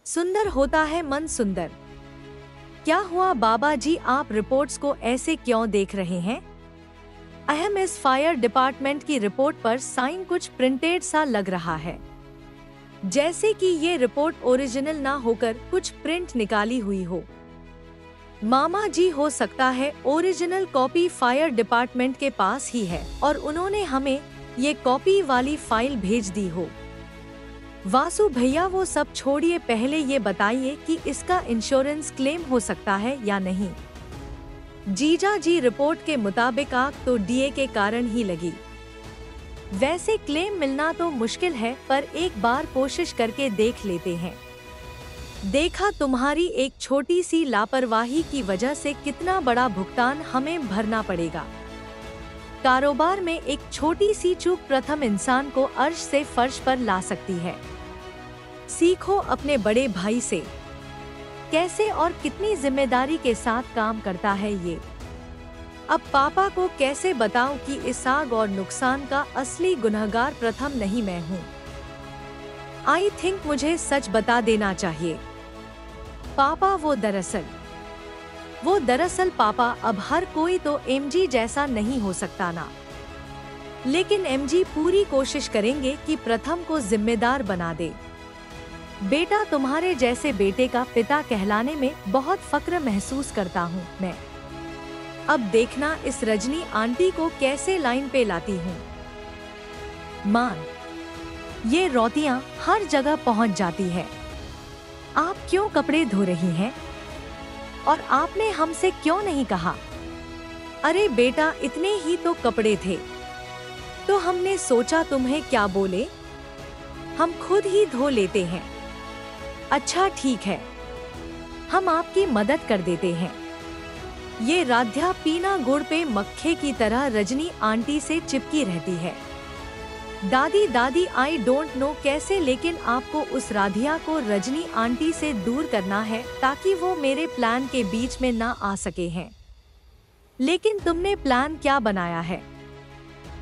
सुंदर होता है मन सुंदर। क्या हुआ बाबा जी, आप रिपोर्ट्स को ऐसे क्यों देख रहे हैं? अहम, इस फायर डिपार्टमेंट की रिपोर्ट पर साइन कुछ प्रिंटेड सा लग रहा है, जैसे कि ये रिपोर्ट ओरिजिनल ना होकर कुछ प्रिंट निकाली हुई हो। मामा जी, हो सकता है ओरिजिनल कॉपी फायर डिपार्टमेंट के पास ही है और उन्होंने हमें ये कॉपी वाली फाइल भेज दी हो। वासु भैया, वो सब छोड़िए, पहले ये बताइए कि इसका इंश्योरेंस क्लेम हो सकता है या नहीं। जीजा जी, रिपोर्ट के मुताबिक आग तो डीए के कारण ही लगी। वैसे क्लेम मिलना तो मुश्किल है, पर एक बार कोशिश करके देख लेते हैं। देखा, तुम्हारी एक छोटी सी लापरवाही की वजह से कितना बड़ा भुगतान हमें भरना पड़ेगा। कारोबार में एक छोटी सी चूक प्रथम इंसान को अर्श से फर्श पर ला सकती है। सीखो अपने बड़े भाई से, कैसे और कितनी जिम्मेदारी के साथ काम करता है ये। अब पापा को कैसे बताऊं कि इस आग और नुकसान का असली गुनहगार प्रथम नहीं मैं हूँ। आई थिंक मुझे सच बता देना चाहिए। पापा, वो दरअसल पापा, अब हर कोई तो एमजी जैसा नहीं हो सकता ना, लेकिन एमजी पूरी कोशिश करेंगे कि प्रथम को जिम्मेदार बना दे। बेटा, तुम्हारे जैसे बेटे का पिता कहलाने में बहुत फक्र महसूस करता हूँ मैं। अब देखना इस रजनी आंटी को कैसे लाइन पे लाती हूँ। मान, ये रोटियां हर जगह पहुँच जाती है। आप क्यों कपड़े धो रही हैं? और आपने हमसे क्यों नहीं कहा? अरे बेटा, इतने ही तो कपड़े थे, तो हमने सोचा तुम्हें क्या बोले, हम खुद ही धो लेते हैं। अच्छा ठीक है, हम आपकी मदद कर देते हैं। ये राध्या पीना गुड़ पे मक्खे की तरह रजनी आंटी से चिपकी रहती है। दादी, आई डोंट नो कैसे, लेकिन आपको उस राधिया को रजनी आंटी से दूर करना है ताकि वो मेरे प्लान के बीच में ना आ सके हैं। लेकिन तुमने प्लान क्या बनाया है,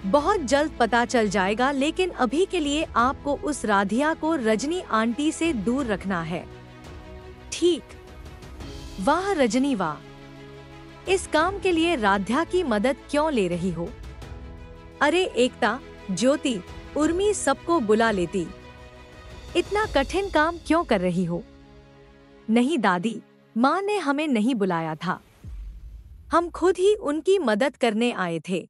बहुत जल्द पता चल जाएगा, लेकिन अभी के लिए आपको उस राधिया को रजनी आंटी से दूर रखना है। ठीक? वाह रजनी वाह, इस काम के लिए राध्या की मदद क्यों ले रही हो? अरे एकता, ज्योति, उर्मी सबको बुला लेती, इतना कठिन काम क्यों कर रही हो? नहीं दादी, माँ ने हमें नहीं बुलाया था, हम खुद ही उनकी मदद करने आए थे।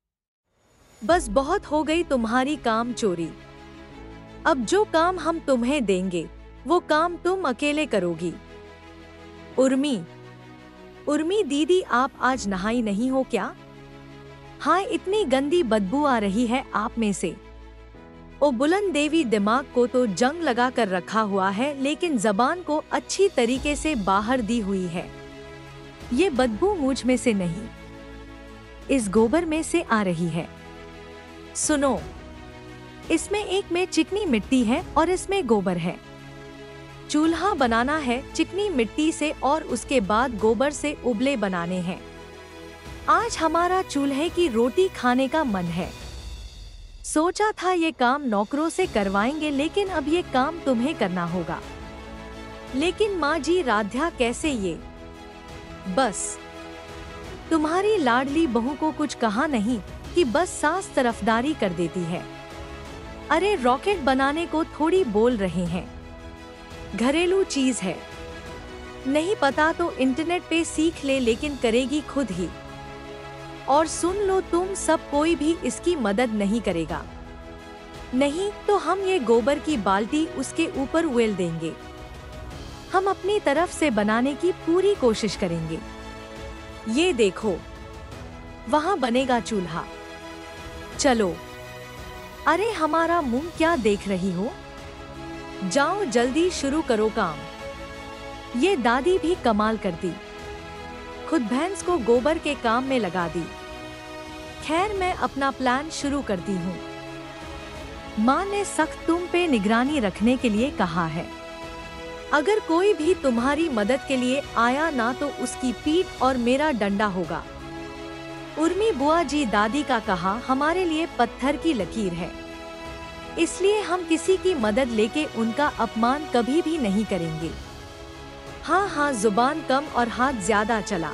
बस बहुत हो गई तुम्हारी काम चोरी। अब जो काम हम तुम्हें देंगे वो काम तुम अकेले करोगी। उर्मी दीदी, आप आज नहाई नहीं हो क्या? हाँ, इतनी गंदी बदबू आ रही है आप में से। ओ बुलंद देवी, दिमाग को तो जंग लगा कर रखा हुआ है, लेकिन जबान को अच्छी तरीके से बाहर दी हुई है। ये बदबू मुझ में से नहीं, इस गोबर में से आ रही है। सुनो, इसमें एक में चिकनी मिट्टी है और इसमें गोबर है। चूल्हा बनाना है चिकनी मिट्टी से और उसके बाद गोबर से उबले बनाने हैं। आज हमारा चूल्हे की रोटी खाने का मन है। सोचा था ये काम नौकरों से करवाएंगे, लेकिन अब ये काम तुम्हें करना होगा। लेकिन माँ जी, राध्या कैसे ये? बस तुम्हारी लाडली बहू को कुछ कहा नहीं कि बस सास तरफदारी कर देती है। अरे रॉकेट बनाने को थोड़ी बोल रहे हैं, घरेलू चीज है। नहीं पता तो इंटरनेट पे सीख ले, लेकिन करेगी खुद ही। और सुन लो तुम सब, कोई भी इसकी मदद नहीं करेगा। नहीं तो हम ये गोबर की बाल्टी उसके ऊपर उड़ेल देंगे। हम अपनी तरफ से बनाने की पूरी कोशिश करेंगे। ये देखो, वहाँ बनेगा चूल्हा। चलो। अरे हमारा मुंह क्या देख रही हो? जाओ जल्दी शुरू करो काम। ये दादी भी कमाल करती, खुद भैंस को गोबर के काम में लगा दी। खैर, मैं अपना प्लान शुरू करती हूँ। माँ ने सख्त तुम पे निगरानी रखने के लिए कहा है। अगर कोई भी तुम्हारी मदद के लिए आया ना तो उसकी पीठ और मेरा डंडा होगा। उर्मी बुआ जी, दादी का कहा हमारे लिए पत्थर की लकीर है, इसलिए हम किसी की मदद लेके उनका अपमान कभी भी नहीं करेंगे। हाँ हाँ, जुबान कम और हाथ ज्यादा चला।